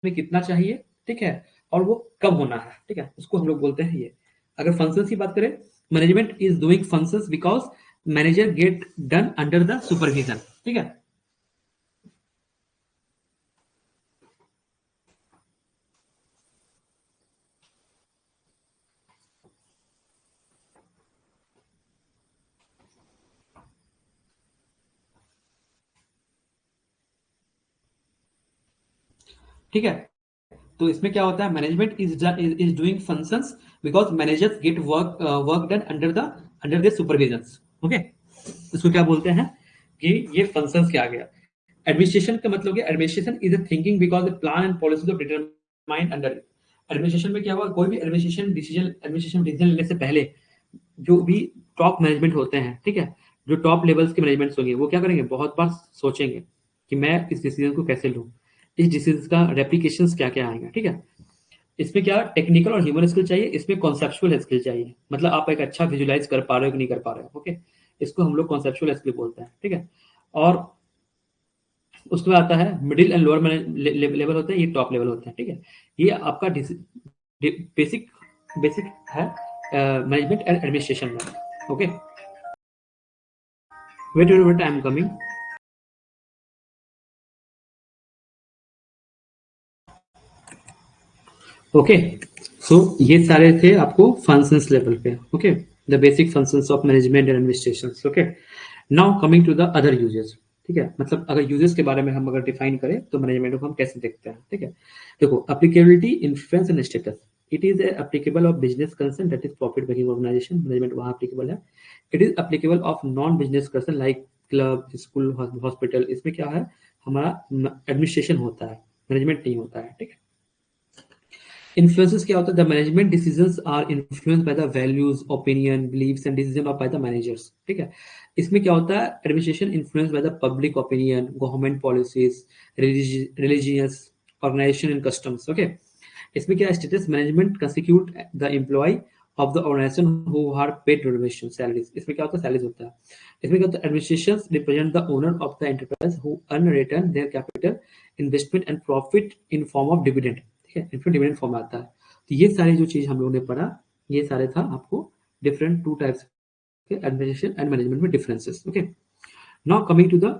में कितना चाहिए, ठीक है, और वो कब होना है, ठीक है, उसको हम लोग बोलते हैं ये। अगर फंक्शंस की बात करें, management is doing functions because manager get done under the supervision, ठीक है। ठीक है, तो इसमें क्या होता है, management is doing functions because managers get work done under the supervision, okay. इसको क्या बोलते हैं कि ये फंक्शंस क्या आ गया। एडमिनिस्ट्रेशन का मतलब क्या, administration is a thinking because the plan and policies of determined under. Administration में क्या हुआ, कोई भी एडमिनिस्ट्रेशन डिसीजन लेने से पहले जो भी टॉप मैनेजमेंट होते हैं, ठीक है, जो टॉप लेवल्स के मैनेजमेंट्स होंगे, वो क्या करेंगे, बहुत बार सोचेंगे कि मैं इस डिसीजन को कैसे लूँ, इस डिसीजन का रेप्लीकेशंस क्या क्या आएंगे, ठीक है। इसमें क्या टेक्निकल और ह्यूमन स्किल चाहिए, इसमें कॉन्सेप्चुअल स्किल चाहिए, मतलब आप एक अच्छा विजुलाइज कर पा रहे हो कि नहीं कर पा रहे हो, ओके। इसको हम लोग कॉन्सेप्चुअल स्किल बोलते हैं, ठीक है। और उसके बाद आता है मिडिल एंड लोअर लेवल होते हैं, ये टॉप लेवल होते हैं, ठीक है। ये आपका बेसिक बेसिक है मैनेजमेंट एंड एडमिनिस्ट्रेशन में, okay. Wait I am coming. Okay, so ये सारे थे आपको फंक्शंस लेवल पे, okay, the basic functions of management and administration, okay. Now coming to the other uses, ठीक है, मतलब अगर यूजेस के बारे में हम अगर डिफाइन करें तो मैनेजमेंट को हम कैसे देखते हैं, ठीक है। देखो, applicability, influence and status. It is applicable of business concern that is profit making organisation, management वहां एप्लीकेबल है। It is applicable of non business concern like club, school, hospital, इसमें क्या है, हमारा एडमिनिस्ट्रेशन होता है, मैनेजमेंट नहीं होता है, ठीक है। इन्फ्लुएंसेस क्या होता है, the management decisions are influenced by the values, opinion, beliefs and decision of by the managers, ठीक है। इसमें क्या होता है, administration influenced by the public opinion, government policies, religious organisation and customs, okay. इसमें क्या, status management constitute the employ of the organisation who are paid donation salaries. इसमें क्या होता है, सैलरीज होता है। इसमें क्या होता है, administration represent the owner of the enterprise who earn return their capital investment and profit in form of dividend. ठीक है, इनफिट डिविडेंड फॉर्म आता है। तो ये सारी जो चीज हम लोगों ने पढ़ा, ये सारे था आपको डिफरेंट टू टाइप्स के एडमिनिस्ट्रेशन एंड मैनेजमेंट में differences. Okay, now coming to the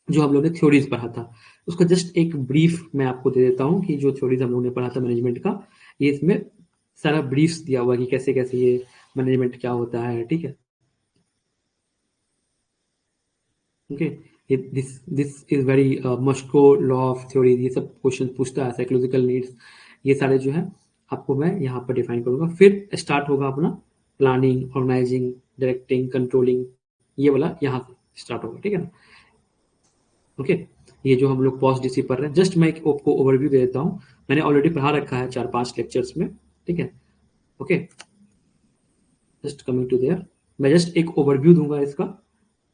जो हम लोगों ने थ्योरीज पढ़ा था, उसका जस्ट एक ब्रीफ मैं आपको दे देता हूँ कि जो थ्योरीज हम लोगों ने पढ़ा था मैनेजमेंट का, ये इसमें सारा ब्रीफ्स दिया हुआ है कि कैसे कैसे ये मैनेजमेंट क्या होता है। ठीक है, okay, this this is very Moscow law of theory, ये सब क्वेश्चन पूछता है, साइकोलॉजिकल नीड्स, ये सारे जो है आपको मैं यहाँ पर डिफाइन करूंगा। फिर स्टार्ट होगा अपना प्लानिंग, ऑर्गेनाइजिंग, डायरेक्टिंग, कंट्रोलिंग, ये वाला यहाँ से स्टार्ट होगा। ठीक है ना, ओके। ये जो हम लोग पॉस्ट डीसी पढ़ रहे हैं, जस्ट मैं आपको ओवरव्यू दे देता हूँ, मैंने ऑलरेडी पढ़ा रखा है 4-5 लेक्चर्स में। ठीक है, okay, just coming to there, मैं जस्ट एक ओवरव्यू दूंगा इसका,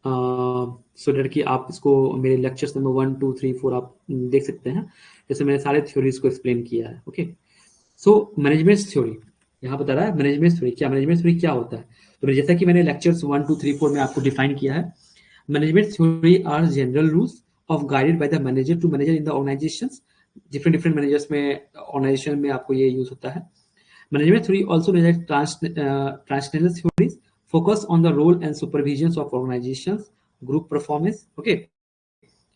सो डेट कि आप इसको मेरे लेक्चर्स नंबर 1, 2, 3, 4 आप देख सकते हैं, जैसे मैंने सारे थ्योरीज को एक्सप्लेन किया है। ओके, सो मैनेजमेंट थ्योरी यहाँ बता रहा है, मैनेजमेंट थ्योरी क्या, मैनेजमेंट थ्योरी क्या होता है। तो जैसा कि मैंने लेक्चर्स 1, 2, 3, 4 में आपको डिफाइन किया है, management theory are general rules of guided by the manager to manager in the organisations. Different different managers में, ऑर्गेनाइजेशन में आपको ये यूज होता है। Management theory also transnational theories focus on the role and supervisions of organizations, group performance. Okay,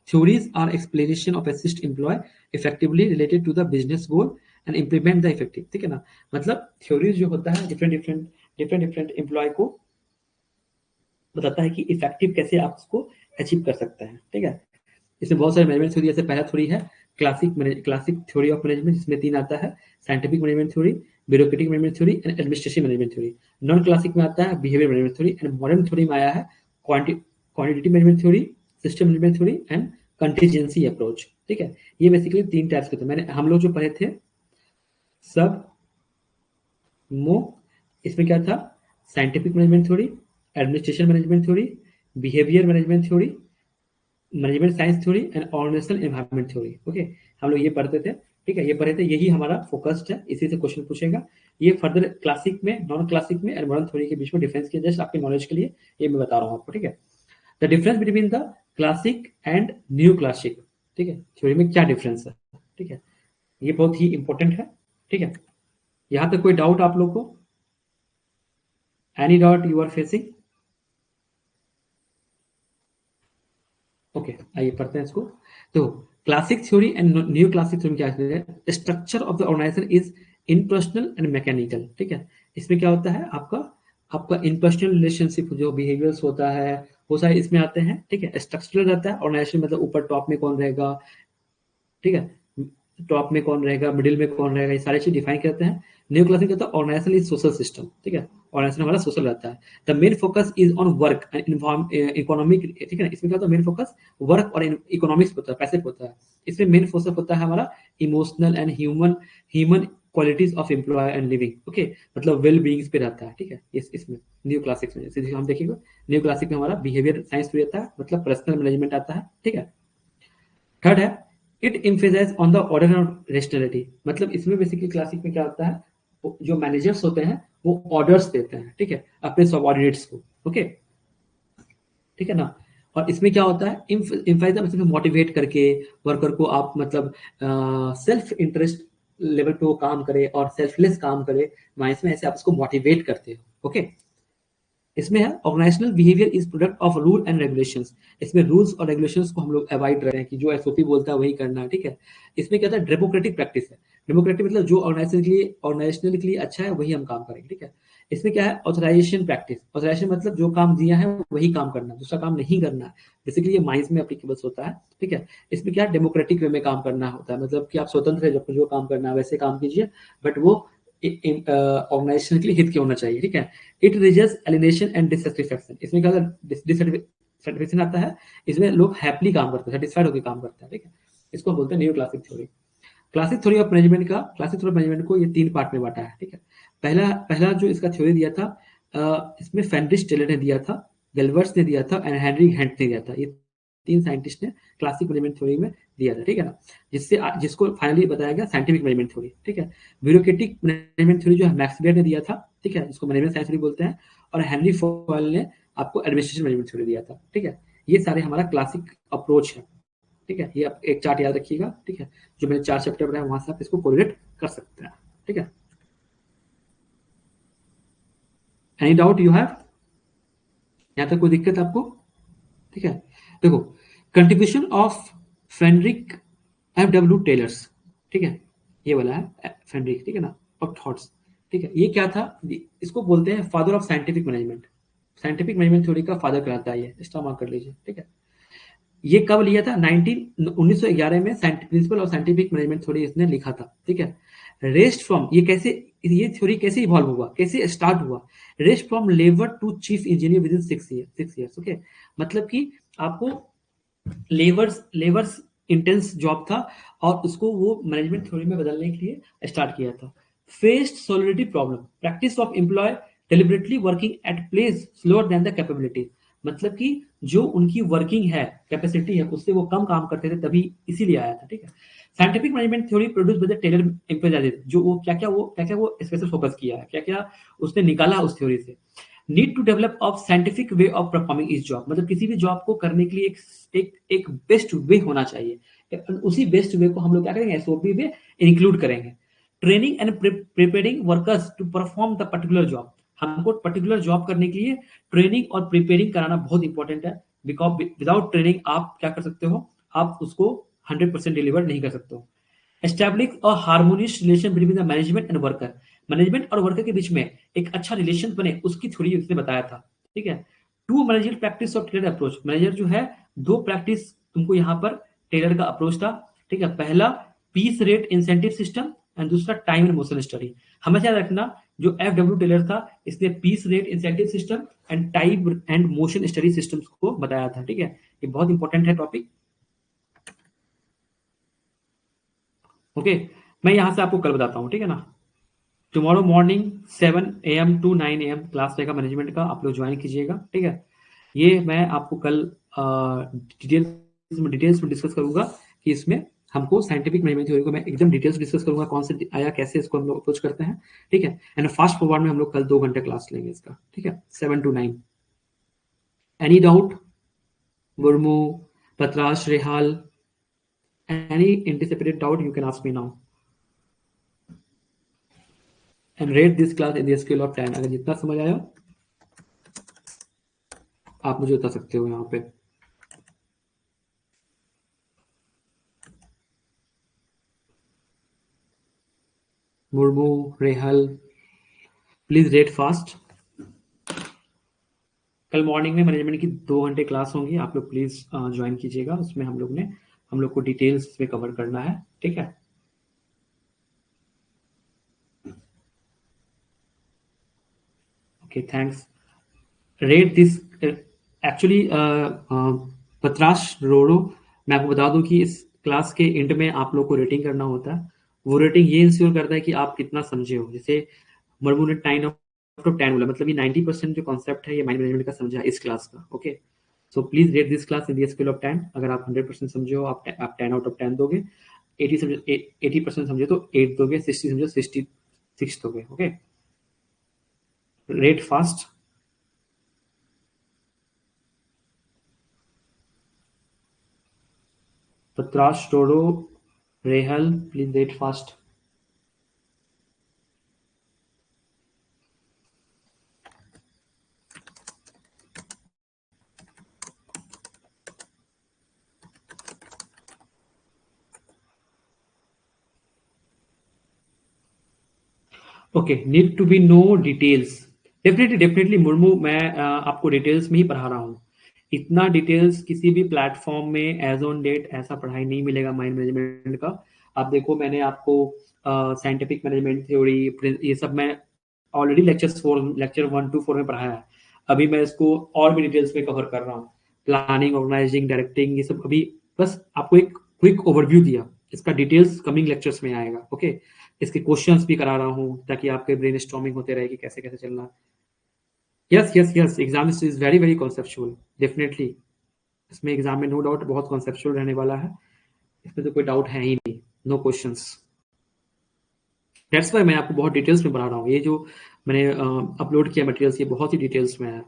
theories are explanation of assist employee effectively related to the business goal and implement the effective। ठीक है ना, मतलब theories जो होता है different employ को बताता है कि इफेक्टिव कैसे आप उसको अचीव कर सकते हैं। ठीक है, इसमें बहुत सारे मैनेजमेंट थ्योरी, जैसे पहला थ्योरी है क्लासिक थ्योरी ऑफ मैनेजमेंट, जिसमें 3 आता है, scientific management theory, bureaucratic management theory and administrative management theory. Non classic में आता है behaviour management theory, and modern theory में आया है quantity management theory, system management theory and contingency approach. ठीक है, ये बेसिकली 3 टाइप्स के थे। मैंने हम लोग जो पढ़े थे सब मो, इसमें क्या था, scientific management theory, administration management theory, behaviour management theory, management science theory and organisational environment theory. Okay, हम लोग ये पढ़ते थे। ठीक है, ये पढ़े थे, यही हमारा फोकस्ड है, इसी से क्वेश्चन पूछेगा। ये फर्दर क्लासिक में, नॉन क्लासिक में एंड मॉडर्न थ्योरी के बीच में डिफरेंस किया, जस्ट आपके नॉलेज के लिए ये मैं बता रहा हूँ आपको। ठीक है, the difference between the classic and new classic. ठीक है, थ्योरी में क्या डिफरेंस है। ठीक है, ये बहुत ही इंपॉर्टेंट है। ठीक है, यहाँ तक कोई डाउट आप लोग को, any doubt you are facing? Okay, आइए पढ़ते हैं इसको। तो classic theory and new classic theory क्या है, structure of the organization is impersonal and mechanical. ठीक है, इसमें क्या होता है, आपका आपका इनपर्सनल रिलेशनशिप जो बिहेवियर्स होता है वो सारे इसमें आते हैं। ठीक है, स्ट्रक्चरल रहता है ऑर्गेनाइजेशन, मतलब ऊपर टॉप में कौन रहेगा, ठीक है, टॉप में कौन रहेगा, मिडिल में कौन रहेगा, ये सारी चीज डिफाइन करते हैं। न्यू क्लासिक कहता है ऑर्गेनाइजेशन इज सोशल सिस्टम। ठीक है, ऑर्गेनाइजेशन हमारा सोशल रहता है। The main focus is on work and economic. ठीक है, इसमें क्या होता है, मेन फोकस वर्क और इकोनॉमिक्स होता है, पैसे पे होता है। इसमें मेन फोकस होता है हमारा emotional and human qualities of employ and living. Okay, मतलब वेल बीइंग्स पे रहता है। ठीक है, इसमें न्यू क्लासिक में जैसे हम देखेंगे, न्यू क्लासिक में हमारा बिहेवियर साइंस भी रहता है, मतलब पर्सनल मैनेजमेंट आता है। ठीक है, थर्ड है it emphasise on the order of rationality, मतलब इसमें बेसिकली क्लासिक में क्या होता है, जो मैनेजर्स होते हैं वो ऑर्डर्स देते हैं। ठीक है, अपने सबऑर्डिनेट्स को। ओके, ठीक है ना, और इसमें क्या होता है, इम्फाइज मतलब मोटिवेट करके वर्कर को आप मतलब सेल्फ इंटरेस्ट लेवल पे वो काम करे और सेल्फलेस काम करे, माइंड में ऐसे आप उसको मोटिवेट करते हो। ओके, इसमें है organisational behaviour is product of rule and regulations, इसमें रूल्स और रेगुलेशंस को हम लोग अवॉइड रहे हैं कि जो एसओपी बोलता है वही करना है। ठीक है, इसमें क्या था, डेमोक्रेटिक प्रैक्टिस है। डेमोक्रेटिक मतलब जो ऑर्गेनाइजेशन के लिए अच्छा है वही हम काम करेंगे। ठीक है, इसमें क्या है, ऑथराइजेशन प्रैक्टिस, ऑथराइजेशन मतलब जो काम दिया है वही काम करना है, दूसरा काम नहीं करना है। बेसिकली ये माइंस में एप्लीकेबल होता है। ठीक है, इसमें क्या डेमोक्रेटिक वे में काम करना होता है, मतलब कि आप स्वतंत्र है, जब जो काम करना है वैसे काम कीजिए, बट वो ऑर्गेनाइजेशन के लिए हित के होना चाहिए। ठीक है, it results alienation and dissatisfaction, इसमें क्या डिससेटिस्फैक्शन आता है, इसमें लोग हैप्पीली काम करते हैं, सेटिस्फाइड होकर काम करते हैं। ठीक है, इसको बोलते हैं new classic theory. Classic theory of management का, क्लासिक थ्योरी ऑफ मैनेजमेंट को ये 3 पार्ट में बांटा है। ठीक है, पहला पहला जो इसका थ्योरी दिया था, इसमें फेनरिच टेलर ने दिया था, गैल्वर्स ने दिया था एंड हेनरी हैंट ने दिया था। ये 3 साइंटिस्ट ने क्लासिक मैनेजमेंट थ्योरी में दिया था, ठीक है ना, जिसको फाइनली बताया गया साइंटिफिक मैनेजमेंट थ्योरी, ठीक है। ब्यूरोक्रेटिक मैनेजमेंट थ्योरी जो है मैक्स वेबर ने दिया था, ठीक है, जिसको मैनेजमेंट साइंस थ्योरी बोलते हैं, और हेनरी फॉयल ने आपको एडमिनिस्ट्रेशन मैनेजमेंट थ्योरी दिया था, ठीक है। ये सारे हमारा क्लासिक अप्रोच है, ठीक है। ये आप एक चार्ट याद रखिएगा, ठीक है, जो मैंने 4 चैप्टर बनाया वहां से आप इसको कोरिलेट कर सकते हैं, ठीक है। Any doubt you have? यहाँ तक कोई दिक्कत आपको? ठीक है। देखो, contribution of Frederick F W Taylor's, ठीक है, ये वाला है फ्रेडरिक, ठीक है ना, ऑफ थॉट्स, ठीक है। ये क्या था, इसको बोलते हैं father of scientific management, scientific management theory का फादर कहलाता है ये, स्टार मार्क कर लीजिए, ठीक है। ये कब लिया था? 1911 में principle of scientific management theory इसने लिखा था, ठीक है। रेस्ट फ्रॉम, ये थ्योरी कैसे इवॉल्व हुआ, कैसे स्टार्ट हुआ? Rest from labour to chief engineer within 6 years, okay. मतलब कि आपको लेवर्स इंटेंस जॉब था, और उसको वो मैनेजमेंट थ्योरी में बदलने के लिए स्टार्ट किया था। Faced solidity problem, practice of employ deliberately working at place slower than the capability, मतलब कि जो उनकी वर्किंग है, कैपेसिटी है, उससे वो कम काम करते थे, तभी इसीलिए आया था, ठीक है। Scientific management theory produce by the Taylor emphasise, जो वो क्या क्या वो स्पेशल फोकस किया है, क्या क्या उसने निकाला उस थ्योरी से। Need to develop of scientific way of performing इस जॉब, मतलब किसी भी जॉब को करने के लिए एक बेस्ट वे होना चाहिए, उसी बेस्ट वे को हम लोग क्या करेंगे, एसओपी में इंक्लूड करेंगे। Training and preparing workers to perform the particular job, हमको पर्टिकुलर जॉब करने के लिए ट्रेनिंग और प्रिपेयरिंग कराना बहुत इंपॉर्टेंट है, बिकॉज विदाउट ट्रेनिंग आप क्या कर सकते हो, आप उसको 100% डिलीवर नहीं कर सकते हो। Establish a harmonious relation between the management and worker, management और वर्कर के बीच में एक अच्छा रिलेशन बने, उसकी थ्योरी उसने बताया था, ठीक है। Two manager practice of Taylor approach, manager जो है, दो प्रैक्टिस तुमको यहाँ पर टेलर का अप्रोच था, ठीक है। पहला piece rate incentive system, and दूसरा टाइम एंड मोशन स्टडी। हमेशा याद रखना, जो एफ डब्ल्यू टेलर था, इसने piece rate incentive system and time and motion study systems को बताया था, ठीक है। ये बहुत इंपॉर्टेंट है टॉपिक, ओके। मैं यहाँ से आपको कल बताता हूँ, ठीक है ना। Tomorrow morning 7 AM to 9 AM class रहेगा मैनेजमेंट का, आप लोग ज्वाइन कीजिएगा, ठीक है। ये मैं आपको कल डिटेल्स में डिस्कस करूंगा कि इसमें हमको साइंटिफिक मैनेजमेंट थ्योरी को मैं एकदम डिटेल्स डिस्कस करूंगा, कौन से आया, कैसे इसको हम लोग अप्रोच करते हैं, ठीक है। एंड फास्ट फॉरवर्ड में हम लोग कल 2 घंटे क्लास लेंगे इसका, ठीक है, 7 to 9। Any doubt? Murmu, Patrash, Rehal, any anticipated doubt you can ask me now, and rate this class in the scale of 10। अगर जितना समझ आया आप मुझे बता सकते हो यहाँ पे। Murmu, Rehal, please rate fast. कल मॉर्निंग में मैनेजमेंट की 2 घंटे क्लास होंगी, आप लोग प्लीज ज्वाइन कीजिएगा, उसमें हम लोग को डिटेल्स में कवर करना है, ठीक है। Okay, thanks. Rate this, actually पत्राश रोडो, मैं आपको बता दूं कि इस क्लास के एंड में आप लोग को रेटिंग करना होता है। वो रेटिंग ये इंश्योर करता है कि आप कितना समझे हो। जैसे मरमू ने 9 out of 10 बोला, मतलब ये 90% जो कॉन्सेप्ट है ये माइंड मैनेजमेंट का समझा इस क्लास का, okay. So please rate this class in the scale of 10। अगर आप 100% समझे हो, आप 10 out of 10 दोगे। 80% समझे तो 8 दोगे, 60 समझे 66 दोगे, ओके। Rate fast. पत्राश, टोडो, रेहल, please rate fast. Okay, need to be no details. Definitely Murmu, मैं आपको डिटेल्स में ही पढ़ा रहा हूँ। इतना डिटेल्स किसी भी प्लेटफॉर्म में एज ऑन डेट ऐसा पढ़ाई नहीं मिलेगा माइंड मैनेजमेंट का। आप देखो, मैंने आपको साइंटिफिक मैनेजमेंट थ्योरी, ये सब मैं ऑलरेडी लेक्चर 1 to 4 में पढ़ाया है। अभी मैं इसको और भी डिटेल्स में कवर कर रहा हूँ। प्लानिंग, ऑर्गेनाइजिंग, डायरेक्टिंग, ये सब अभी बस आपको एक क्विक ओवरव्यू दिया। इसका डिटेल्स कमिंग लेक्चर्स में आएगा, ओके। इसके क्वेश्चंस भी करा रहा हूँ ताकि आपके ब्रेन स्टॉर्मिंग होते रहे कि कैसे कैसे चलना है। Yes yes yes, exam is very very conceptual, definitely. इसमें एग्जाम में नो डाउट बहुत कॉन्सेप्चुअल रहने वाला है। इसमें तो कोई डाउट है ही नहीं, नो क्वेश्चंस। दैट्स व्हाई मैं आपको बहुत डिटेल्स में बता रहा हूँ। ये जो मैंने अपलोड किया मटेरियल्स, ये बहुत ही डिटेल्स में है।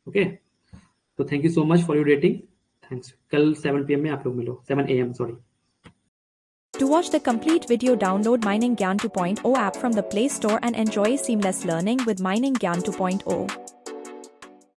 ओके, तो thank you so much for your rating. Thanks. कल 7 PM में आप लोग मिलो, 7 AM sorry. To watch the complete video, download Mining Gyan 2.0 app from the Play Store and enjoy seamless learning with Mining Gyan 2.0.